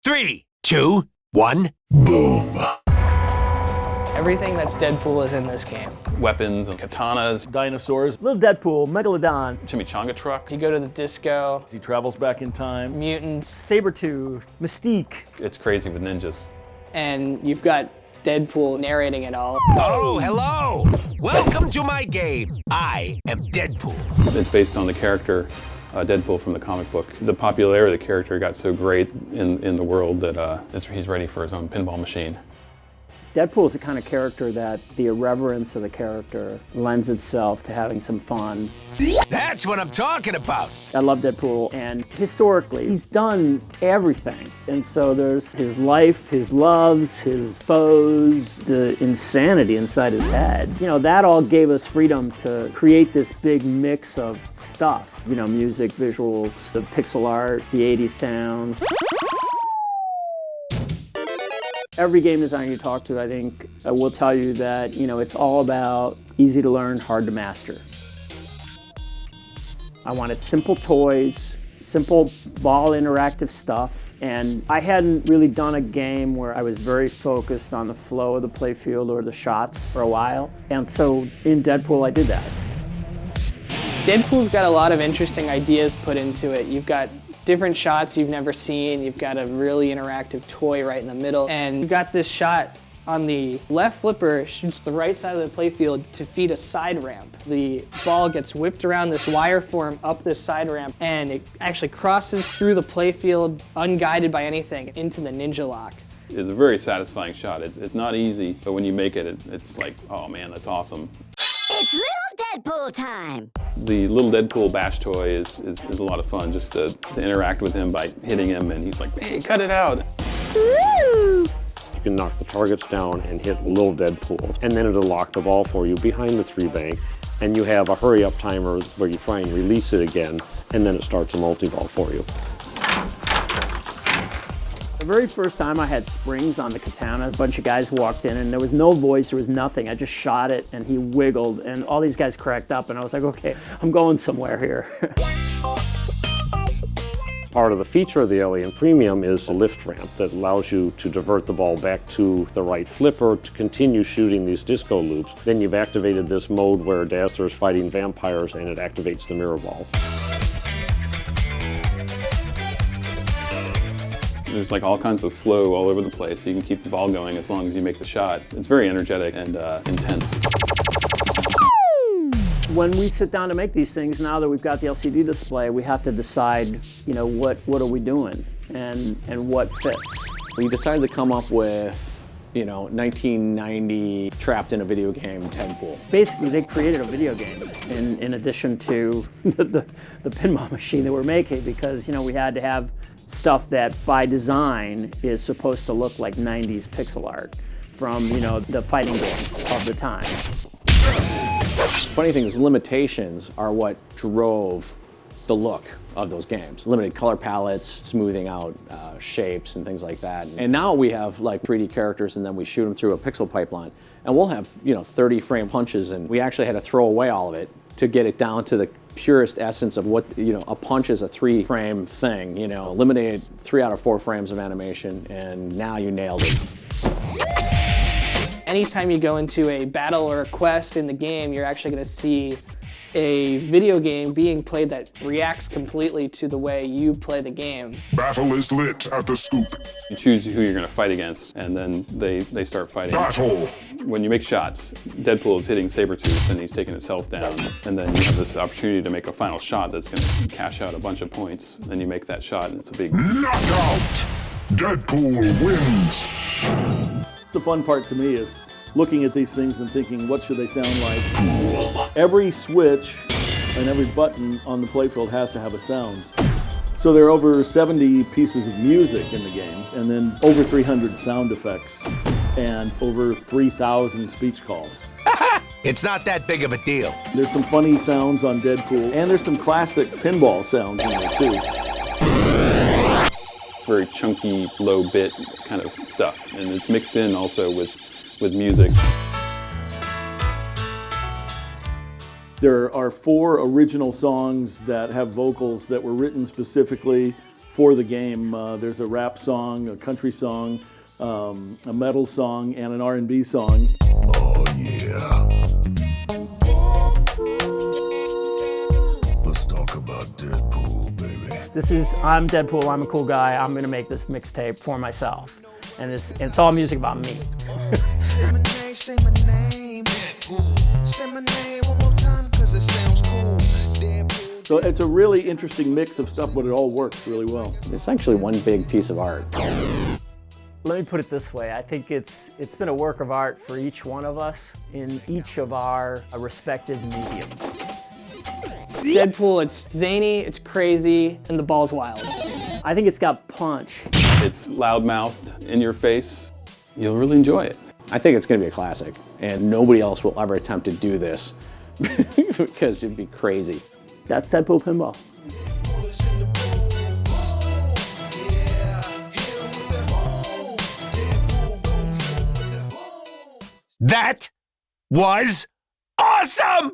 3, 2, 1, boom. Everything that's Deadpool is in this game. Weapons and katanas, Dinosaurs, little Deadpool, Megalodon, chimichanga trucks. You go to the disco, he travels back in time, mutants, Sabretooth, Mystique. It's crazy with ninjas. and you've got Deadpool narrating it all. Oh, hello. Welcome to my game. I am Deadpool. It's based on the character Deadpool from the comic book. The popularity of the character got so great in the world that he's ready for his own pinball machine. Deadpool is the kind of character that the irreverence of the character lends itself to having some fun. That's what I'm talking about. I love Deadpool, and historically, he's done everything. And so there's his life, his loves, his foes, the insanity inside his head. You know, that all gave us freedom to create this big mix of stuff. You know, music, visuals, the pixel art, the 80s sounds. Every game designer you talk to, I think, will tell you that, you know, it's all about easy to learn, hard to master. I wanted simple toys, simple ball interactive stuff, and I hadn't really done a game where I was very focused on the flow of the playfield or the shots for a while. And so in Deadpool, I did that. Deadpool's got a lot of interesting ideas put into it. You've got different shots you've never seen. You've got a really interactive toy right in the middle. And you've got this shot on the left flipper, shoots the right side of the playfield to feed a side ramp. The ball gets whipped around this wire form up this side ramp, and it actually crosses through the playfield unguided by anything into the ninja lock. It's a very satisfying shot. It's not easy, but when you make it, it's like, oh man, that's awesome. It's little Deadpool time. The little Deadpool bash toy is a lot of fun, just to interact with him by hitting him, and he's like, hey, cut it out. Woo! You can knock the targets down and hit little Deadpool, and then it'll lock the ball for you behind the 3-bank, and you have a hurry-up timer where you try and release it again, and then it starts a multi-ball for you. The very first time I had springs on the katanas, a bunch of guys walked in and there was no voice, there was nothing. I just shot it and he wiggled and all these guys cracked up and I was like, okay, I'm going somewhere here. Part of the feature of the Alien Premium is a lift ramp that allows you to divert the ball back to the right flipper to continue shooting these disco loops. Then you've activated this mode where Dazzler is fighting vampires and it activates the mirror ball. There's like all kinds of flow all over the place, so you can keep the ball going as long as you make the shot. It's very energetic and intense. When we sit down to make these things, now that we've got the LCD display, we have to decide, you know, what are we doing and what fits. We decided to come up with, you know, 1990 trapped in a video game Deadpool. Basically, they created a video game in addition to the pinball machine that we're making because, you know, we had to have stuff that by design is supposed to look like 90s pixel art from, you know, the fighting games of the time. Funny thing is, limitations are what drove the look of those games. Limited color palettes, smoothing out shapes and things like that. And now we have like 3D characters and then we shoot them through a pixel pipeline. And we'll have, you know, 30 frame punches and we actually had to throw away all of it to get it down to the purest essence of what, you know, a punch is a 3-frame thing, you know, eliminated 3 out of 4 frames of animation and now you nailed it. Anytime you go into a battle or a quest in the game, you're actually going to see a video game being played that reacts completely to the way you play the game. Battle is lit at the scoop. You choose who you're going to fight against, and then they start fighting. Battle! When you make shots, Deadpool is hitting Sabretooth and he's taking his health down, and then you have this opportunity to make a final shot that's going to cash out a bunch of points. Then you make that shot, and it's a big Knockout! Deadpool wins! The fun part to me is looking at these things and thinking, what should they sound like? Every switch and every button on the playfield has to have a sound. So there are over 70 pieces of music in the game, and then over 300 sound effects, and over 3,000 speech calls. It's not that big of a deal. There's some funny sounds on Deadpool, and there's some classic pinball sounds in there too. very chunky, low bit kind of stuff, and it's mixed in also with music. There are 4 original songs that have vocals that were written specifically for the game. There's a rap song, a country song, a metal song, and an R&B song. Oh yeah. Let's talk about Deadpool, baby. I'm Deadpool, I'm a cool guy, I'm gonna make this mixtape for myself. And it's all music about me. Say my name. Say my name one more time because it sounds cool. Deadpool. So it's a really interesting mix of stuff, but it all works really well. It's actually one big piece of art. Let me put it this way, I think it's been a work of art for each one of us in each of our respective mediums. Deadpool, it's zany, it's crazy, and the ball's wild. I think it's got punch. It's loudmouthed, in your face. You'll really enjoy it. I think it's going to be a classic, and nobody else will ever attempt to do this because it'd be crazy. That's Deadpool Pinball. That was awesome!